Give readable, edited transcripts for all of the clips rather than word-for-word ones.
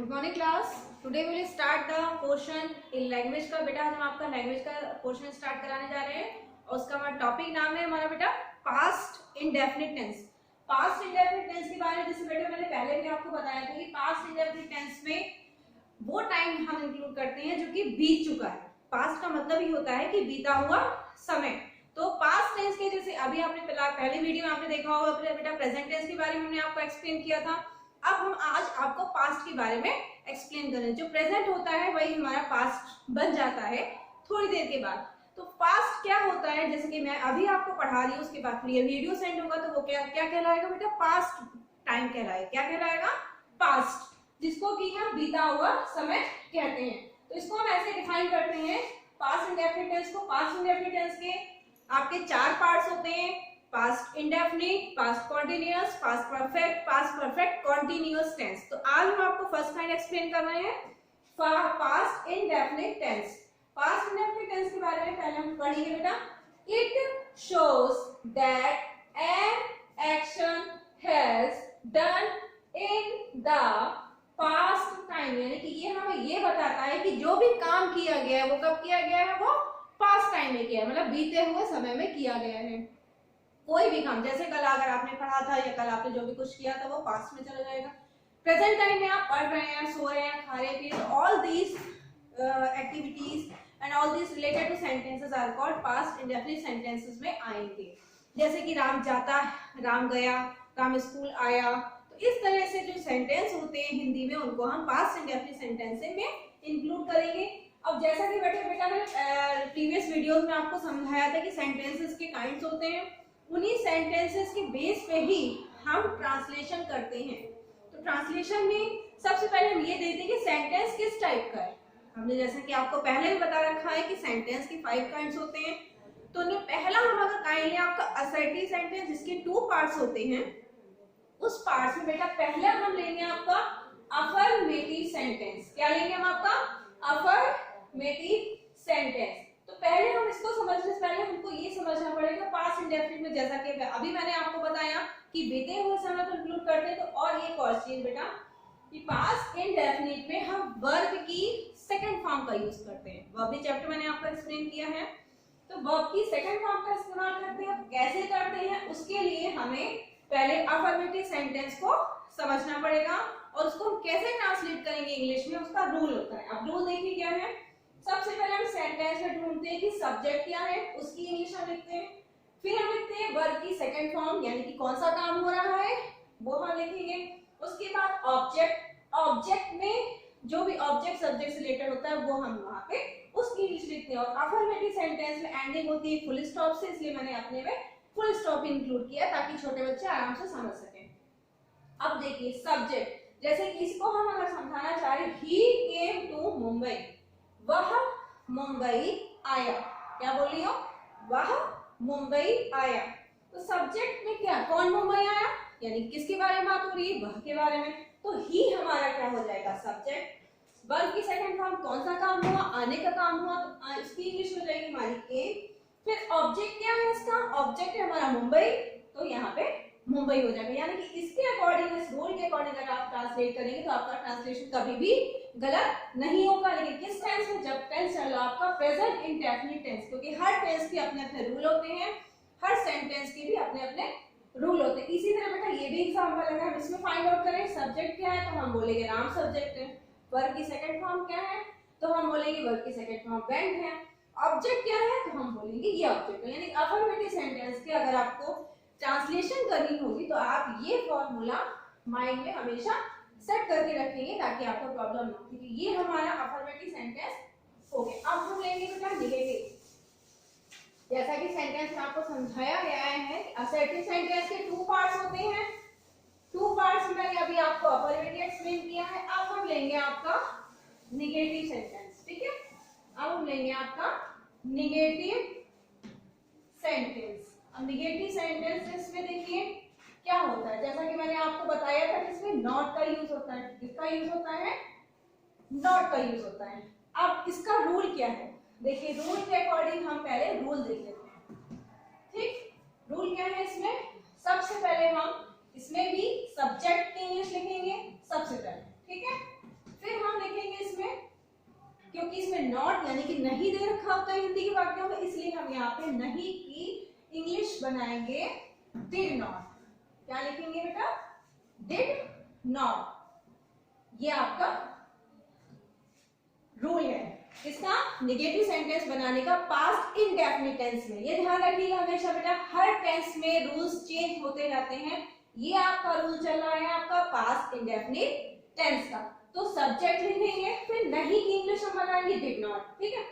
Good morning class. Today will start the portion in language का। बेटा आज हम आपका लैंग्वेज का पोर्शन स्टार्ट कराने जा रहे हैं और उसका हमारा टॉपिक नाम है हमारा बेटा past indefinite tense. Past indefinite tense के बारे में जैसे बेटा मैंने पहले भी आपको बताया था कि पास्ट इंडेफिनिट टेंस में वो टाइम हम इंक्लूड करते हैं जो कि बीत चुका है। पास्ट का मतलब ही होता है कि बीता हुआ समय। तो पास्ट टेंस के जैसे अभी आपने पहले वीडियो में आपने देखा होगा बेटा प्रेजेंट टेंस के बारे में हमने आपको एक्सप्लेन किया था। अब हम आज आपको पास्ट के बारे में एक्सप्लेन करें। जो प्रेजेंट होता है वही हमारा पास्ट बन जाता है थोड़ी देर के बाद। तो पास्ट क्या होता है जैसे कि मैं अभी आपको पढ़ा रही हूँ, उसके बाद फिर ये वीडियो सेंड होगा तो वो क्या क्या कहलाएगा बेटा, पास्ट टाइम कहलाएगा। क्या कहलाएगा? पास्ट, जिसको कि हम बीता हुआ समय कहते हैं। तो इसको हम ऐसे डिफाइन करते हैं पास्ट इंडेफिनिट टेंस को। पास्ट इंडेफिनिट टेंस के आपके चार पार्ट्स होते हैं, past indefinite, past continuous, past perfect continuous tense. तो आज हम आपको फर्स्ट काइंड एक्सप्लेन कर रहे हैं past indefinite tense. Past indefinite tense के बारे में पहले हम पढ़ेंगे बेटा। It shows that an action has done in the past time, यानी कि ये हमें ये बताता है कि जो भी काम किया गया है वो कब किया गया है, वो पास्ट टाइम में किया है, मतलब बीते हुए समय में किया गया है। कोई भी काम, जैसे कल अगर आपने पढ़ा था या कल आपने जो भी कुछ किया था वो पास्ट में चला जाएगा। प्रेजेंट टाइम में आप पढ़ रहे हैं, सो रहे हैं, खा रहे पी रहे, all these activities and all these related to sentences are called past indefinite sentences में आएंगे। जैसे कि राम जाता, राम गया, राम स्कूल आया। तो इस तरह से जो सेंटेंस होते हैं हिंदी में उनको हम पास्ट इंडेफिनिट सेंटेंसेस में इंक्लूड करेंगे। अब जैसा कि बेटा मैंने प्रीवियस वीडियोस में आपको समझाया था कि सेंटेंसेस के काइंड्स होते हैं, उन्हीं सेंटेंसेस के बेस पे ही हम ट्रांसलेशन करते हैं। तो ट्रांसलेशन में सबसे पहले हम ये देखते हैं कि सेंटेंस किस टाइप का है। हमने जैसा कि आपको पहले भी बता रखा है कि सेंटेंस के 5 काइंड्स होते हैं। तो उनमें पहला हम अगर काइंड लें आपका असर्टिव सेंटेंस, जिसके 2 पार्ट्स होते हैं, उस पार्ट्स में बेटा पहला हम लेंगे आपका अफर्मेटिव सेंटेंस। क्या लेंगे हम? आपका अफर्मेटिव सेंटेंस। तो पहले हम इसको समझने से पहले हमको ये समझना पड़ेगा पास्ट इंडेफिनिट में, जैसा कि अभी मैंने आपको बताया कि बीते हुए समय को इंक्लूड करते हैं। तो और एक और चीज बेटा कि पास्ट इंडेफिनिट में हम वर्ब की सेकंड फॉर्म का यूज करते हैं। वर्ब भी चैप्टर मैंने आपको एक्सप्लेन किया है। तो वर्ब की सेकंड फॉर्म का इस्तेमाल करते हैं। कैसे करते हैं उसके लिए हमें पहले अफर्मेटिव सेंटेंस को समझना पड़ेगा और उसको हम कैसे ट्रांसलेट करेंगे इंग्लिश में, उसका रूल होता है। अब रूल देखिए क्या है। सबसे पहले हम सेंटेंस में ढूंढते हैं कि सब्जेक्ट क्या है, उसकी इंग्लिश हम लिखते हैं। फिर हम लिखते हैं वर्ब की सेकंड फॉर्म, यानी कि कौन सा काम हो रहा है वो हम लिखेंगे। उसके बाद ऑब्जेक्ट, ऑब्जेक्ट में जो भी ऑब्जेक्ट सब्जेक्ट से रिलेटेड होता है वो हम वहां पे उसकी इंग्लिश लिखते हैं। और अफर्मेटिव सेंटेंस में एंडिंग होती है फुल स्टॉप से, इसलिए मैंने अपने में फुल स्टॉप इंक्लूड किया ताकि छोटे बच्चे आराम से समझ सकें। अब देखिए सब्जेक्ट, जैसे कि इसको हम अगर समझाना चाहे, ही केम टू मुंबई, वह मुंबई आया। क्या बोल रही हो? वह मुंबई आया। तो सब्जेक्ट में क्या, कौन मुंबई आया, यानी किसके बारे में बात हो रही है, वह के बारे में। तो ही हमारा क्या हो जाएगा, सब्जेक्ट। वर्ब की सेकंड फॉर्म, कौन सा काम हुआ, आने का काम हुआ, तो इसकी इंग्लिश हो जाएगी हमारी केम। फिर ऑब्जेक्ट क्या है इसका, ऑब्जेक्ट है हमारा मुंबई, तो यहाँ पे मुंबई हो जाएगा। यानी कि इसके अकॉर्डिंग, इस रूल के अकॉर्डिंग अगर आप ट्रांसलेट करेंगे तो आपका ट्रांसलेशन कभी भी गलत नहीं होगा। लेकिन किस टेंस में, जब टेंस चल रहा आपका प्रेजेंट इंडेफिनिट टेंस, क्योंकि हर टेंस के अपने अपने रूल होते हैं, हर सेंटेंस के भी अपने अपने रूल होते हैं। इसी तरह बेटा ये भी एग्जांपल अगर हम इसमें फाइंड आउट करें, सब्जेक्ट क्या है तो हम बोलेंगे राम सब्जेक्ट है। वर्ब की सेकंड फॉर्म क्या है तो हम बोलेंगे वर्ब की सेकंड फॉर्म वेंट है। ऑब्जेक्ट क्या है तो हम बोलेंगे ये ऑब्जेक्ट है। यानी अफर्मेटिव सेंटेंस के अगर आपको ट्रांसलेशन करनी होगी तो आप ये फॉर्मूला माइंड में हमेशा सेट करके रखेंगे ताकि आपको प्रॉब्लम ना हो। क्योंकि ये हमारा अफर्मेटिव सेंटेंस हो गया। अब हम लेंगे बेटा निगेटिव। जैसा कि सेंटेंस में आपको समझाया गया है, असर्टिव सेंटेंस के 2 पार्ट्स होते हैं। 2 पार्ट्स मैंने अभी आपको अफर्मेटिव एक्सप्लेन किया है। अब हम लेंगे आपका निगेटिव सेंटेंस, ठीक है। अब हम लेंगे आपका निगेटिव सेंटेंस। अब निगेटिव सेंटेंसेस में देखिए क्या होता है, जैसा कि मैंने आपको बताया था कि इसमें नॉट का यूज होता है। किसका यूज होता है? नॉट का यूज होता है। अब इसका रूल क्या है, देखिए रूल के अकॉर्डिंग हम पहले रूल देख लेते हैं। ठीक, रूल क्या है इसमें, सबसे पहले हम इसमें भी सब्जेक्ट की इंग्लिश लिखेंगे सबसे पहले, ठीक है। जिसमें नॉट यानी कि नहीं दे रखा होता है हिंदी के वाक्यों में, इसलिए हम यहाँ पे नहीं की इंग्लिश बनाएंगे डिड नॉट। क्या लिखेंगे बेटा? Did not. ये आपका रूल है इसका नेगेटिव सेंटेंस बनाने का पास्ट इंडेफिनिट टेंस में। ये ध्यान रखिएगा हमेशा बेटा, हर टेंस में रूल्स चेंज होते रहते हैं। ये आपका रूल चल रहा है आपका पास्ट इंडेफिनिट टेंस का। तो सब्जेक्ट लिखेंगे, फिर नहीं की इंग्लिश हम बनाएंगे डिड नॉट, ठीक है।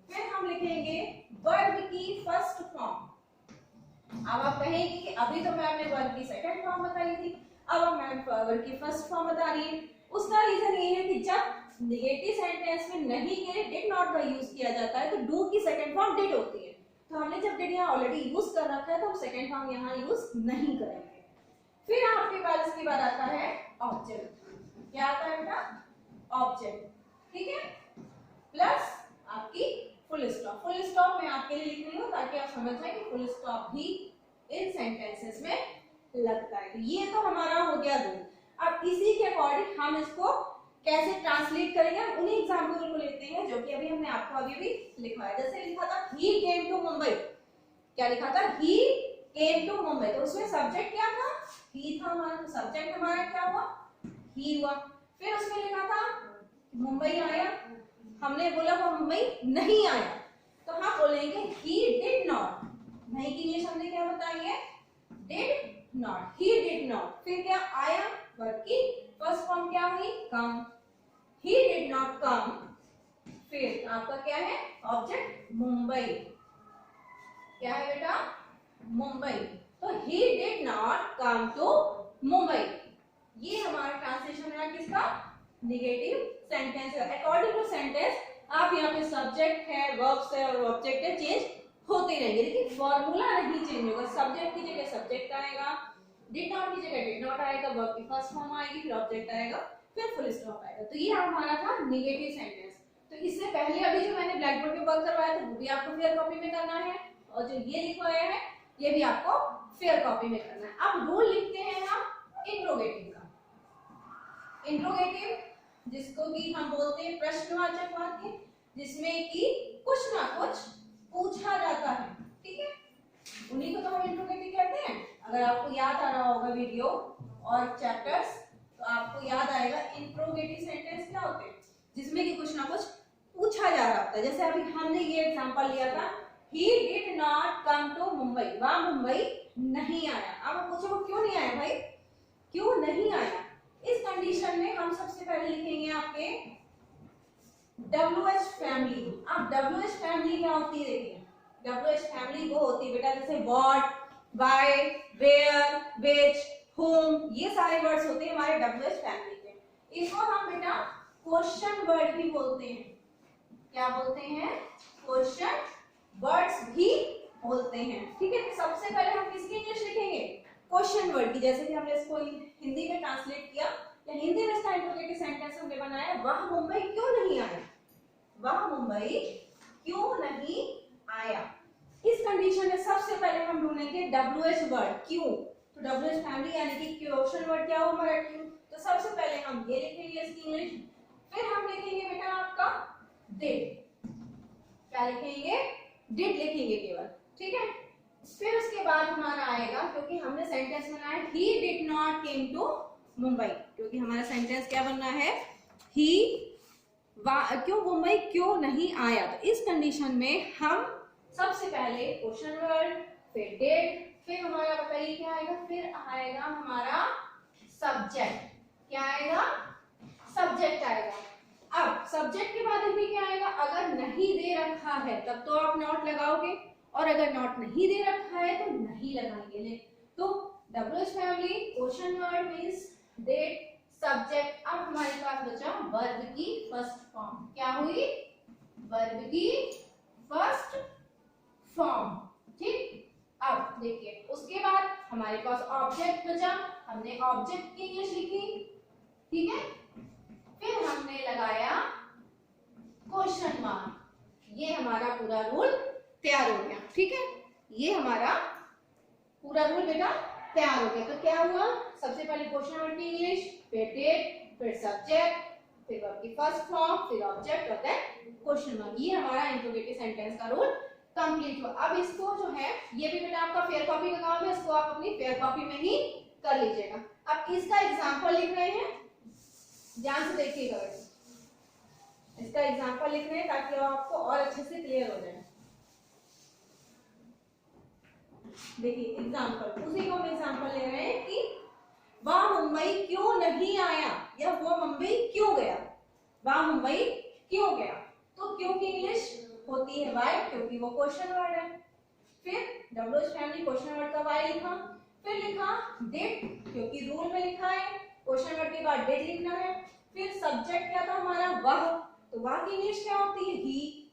फिर हम लिखेंगे वर्ब की फर्स्ट फॉर्म। अब आप कहेंगे कि अभी तो मैम ने वर्ब की सेकंड फॉर्म बताई थी, अब मैम वर्ब की फर्स्ट फॉर्म बता रही है। उसका रीजन ये है कि जब नेगेटिव सेंटेंस में नहीं के डिड नॉट का यूज किया जाता है तो डू की सेकंड फॉर्म डिड होती है। तो हमने जब डिड यहाँ ऑलरेडी यूज कर रखा है तो हम सेकंड फॉर्म यहाँ यूज नहीं करेंगे। फिर आपके पास इसके बाद आता है ऑब्जेक्ट। क्या आता है बेटा? ऑब्जेक्ट, ठीक है, प्लस आपकी फुल स्टॉप। फुल स्टॉप मैं आपके लिए लिख रही हूँ ताकि आप समझ जाए कि फुल स्टॉप भी इन सेंटेंसेस में लगता है। तो ये तो हमारा हो गया रूल। अब इसी के अकॉर्डिंग हम इसको कैसे ट्रांसलेट करेंगे, हम उन्हीं एग्जाम्पल को लेते हैं जो कि अभी हमने आपको अभी भी लिखा है। जैसे लिखा था ही केम टू मुंबई। क्या लिखा था? ही केम टू मुंबई। तो उसमें सब्जेक्ट क्या था? ही था हमारा। तो सब्जेक्ट हमारा क्या हुआ? ही हुआ। फिर उसमें लिखा था मुंबई आया, हमने बोला वो मुंबई नहीं आया, तो हम बोलेंगे ही डिड नॉट। नहीं की इंग्लिश हमने क्या बताई है? Did not. He did not. फिर क्या आया? वर्ब की फर्स्ट फॉर्म क्या हुई? Come. He did not come. फिर आपका क्या है? ऑब्जेक्ट मुंबई। क्या है बेटा? मुंबई। तो he did not come to Mumbai. ये हमारा ट्रांसलेशन है किसका? नेगेटिव सेंटेंस का। अकॉर्डिंग टू सेंटेंस आप यहाँ पे सब्जेक्ट है, वर्ब्स है और ऑब्जेक्ट है चेंज होते रहेंगे, लेकिन फॉर्मूला नहीं चेंज होगा। सब्जेक्ट की जगह सब्जेक्ट आएगा, डिड नॉट की जगह डिड नॉट आएगा, वर्ब की फर्स्ट फॉर्म आएगी, फिर ऑब्जेक्ट आएगा, फिर फुल स्टॉप आएगा। तो ये हमारा था नेगेटिव सेंटेंस। तो इससे पहले अभी जो मैंने ब्लैक बोर्ड पे वर्क करवाया था वो भी आपको फेयर कॉपी में करना है, और जो ये लिखवाया है ये भी आपको फेयर कॉपी में करना है। अब रूल लिखते हैं हम इंट्रोगेटिव का। इंट्रोगेटिव जिसको भी हम बोलते हैं प्रश्नवाचक वाक्य, जिसमें कि कुछ ना कुछ पूछा जाता है, ठीक है, उन्हीं को तो हम इंट्रोगेटिव कहते हैं। अगर आपको याद आ रहा होगा वीडियो और चैप्टर्स, तो आपको याद आएगा इंट्रोगेटिव सेंटेंस क्या होते हैं, जिसमें कि कुछ ना कुछ पूछा जा रहा होता है। जैसे अभी हमने ये एग्जांपल लिया था, he did not come to Mumbai, वह मुंबई नहीं आया। अब आप पूछो वो क्यों नहीं आया भाई, क्यों नहीं आया? इस कंडीशन में हम सबसे पहले लिखेंगे आपके WH फैमिली। अब WH फैमिली क्या होती है? देखिए WH फैमिली वो होती है बेटा, जैसे what, why, where, which, whom, ये सारे वर्ड्स होते हैं हमारे WH फैमिली के। इसको हम बेटा क्वेश्चन वर्ड भी बोलते हैं। क्या बोलते हैं? क्वेश्चन वर्ड्स भी बोलते हैं, ठीक है। सबसे पहले हम किसकी इंग्लिश लिखेंगे? क्वेश्चन वर्ड की। जैसे कि हमने इसको हिंदी में ट्रांसलेट किया या हिंदी में इसका इंट्रोगेटिव सेंटेंस हमने बनाया, वह मुंबई क्यों नहीं आया, वह मुंबई क्यों नहीं आया। इस कंडीशन में सबसे पहले हम ढूंढेंगे WH वर्ड, क्यों। तो WH फैमिली यानी कि क्वेश्चन वर्ड क्या हो हमारा? क्यों। तो सबसे पहले हम ये लिखेंगे इसकी इंग्लिश। फिर हम लिखेंगे बेटा आपका डिड। क्या लिखेंगे? डिड लिखेंगे केवल, ठीक है। फिर उसके बाद हमारा आएगा, क्योंकि हमने सेंटेंस बनाया he did not came to Mumbai, क्योंकि हमारा सेंटेंस क्या बनना है? ही क्यों मुंबई क्यों नहीं आया। तो इस कंडीशन में हम सबसे पहले क्वेश्चन वर्ड, फिर डिड, फिर हमारा बताइए क्या आएगा? फिर आएगा हमारा सब्जेक्ट। क्या आएगा? सब्जेक्ट आएगा। अब सब्जेक्ट के बाद भी क्या आएगा? अगर नहीं दे रखा है तब तो आप नॉट लगाओगे, और अगर नॉट नहीं दे रखा है तो नहीं लगाएंगे। तो WH family, question word means that, subject. अब हमारे पास बचा वर्ब की फर्स्ट फॉर्म। क्या हुई? वर्ब की फर्स्ट फॉर्म, ठीक। अब देखिए उसके बाद हमारे पास ऑब्जेक्ट बचा, हमने ऑब्जेक्ट की इंग्लिश लिखी, ठीक है। फिर हमने लगाया क्वेश्चन मार्क। ये हमारा पूरा रूल तैयार हो गया, ठीक है। ये हमारा पूरा रूल बेटा तैयार हो गया। तो क्या हुआ? सबसे पहले क्वेश्चन वर्ड की इंग्लिश, फिर डेट, फिर सब्जेक्ट, फिर वर्ब की फर्स्ट फॉर्म, फिर ऑब्जेक्ट और देन क्वेश्चन मार्क। ये हमारा इंट्रोगेटिव सेंटेंस का रूल कंप्लीट हुआ। अब इसको जो है, ये भी बेटा आपका फेयर कॉपी का काम है, इसको आप अपनी फेयर कॉपी में ही कर लीजिएगा। अब इसका एग्जांपल लिख रहे हैं, ध्यान से देखिएगा बेटा, इसका एग्जांपल लिख रहे हैं ताकि आपको और अच्छे से क्लियर हो जाए। देखिए एग्जांपल, उसी को हम एग्जांपल ले रहे हैं कि वह मुंबई क्यों नहीं आया, या वो मुंबई क्यों गया, वह मुंबई क्यों गया। तो क्यों की इंग्लिश होती है वाई, क्योंकि वो क्वेश्चन वर्ड है। फिर डब्ल्यूएच फैमिली क्वेश्चन वर्ड का वाई लिखा, फिर लिखा डिड, क्योंकि रूल में लिखा है क्वेश्चन वर्ड के बाद डिड लिखना है। फिर सब्जेक्ट क्या था हमारा, वह, तो वह की इंग्लिश क्या होती है, ही।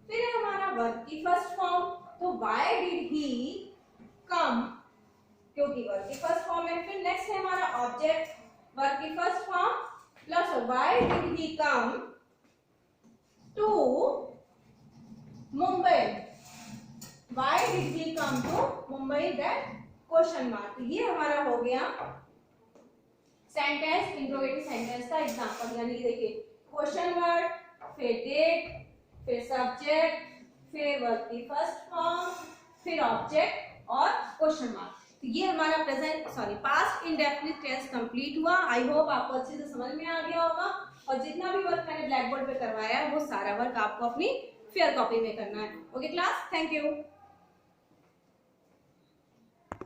फिर है हमारा वर्ब की फर्स्ट फॉर्म, तो व्हाई डिड ही कम, क्योंकि वर्ब की फर्स्ट फॉर्म है। फिर नेक्स्ट है हमारा ऑब्जेक्ट, वर्ब की first form plus why did he come to Mumbai, why did he come to Mumbai, that question mark. ये हमारा हो गया सेंटेंस, इंट्रोगेटिव सेंटेंस का एग्जांपल। यानी कि देखिए क्वेश्चन वर्ड, फिर डिड, फिर सब्जेक्ट, फिर वर्ब की फर्स्ट फॉर्म, फिर ऑब्जेक्ट और क्वेश्चन मार्क। तो ये हमारा पास्ट इंडेफिनिट टेंस कंप्लीट हुआ। आई होप आपको अच्छे से समझ में आ गया होगा, और जितना भी वर्क मैंने ब्लैक बोर्ड पे करवाया है वो सारा वर्क आपको अपनी फेयर कॉपी में करना है। Okay class, thank you.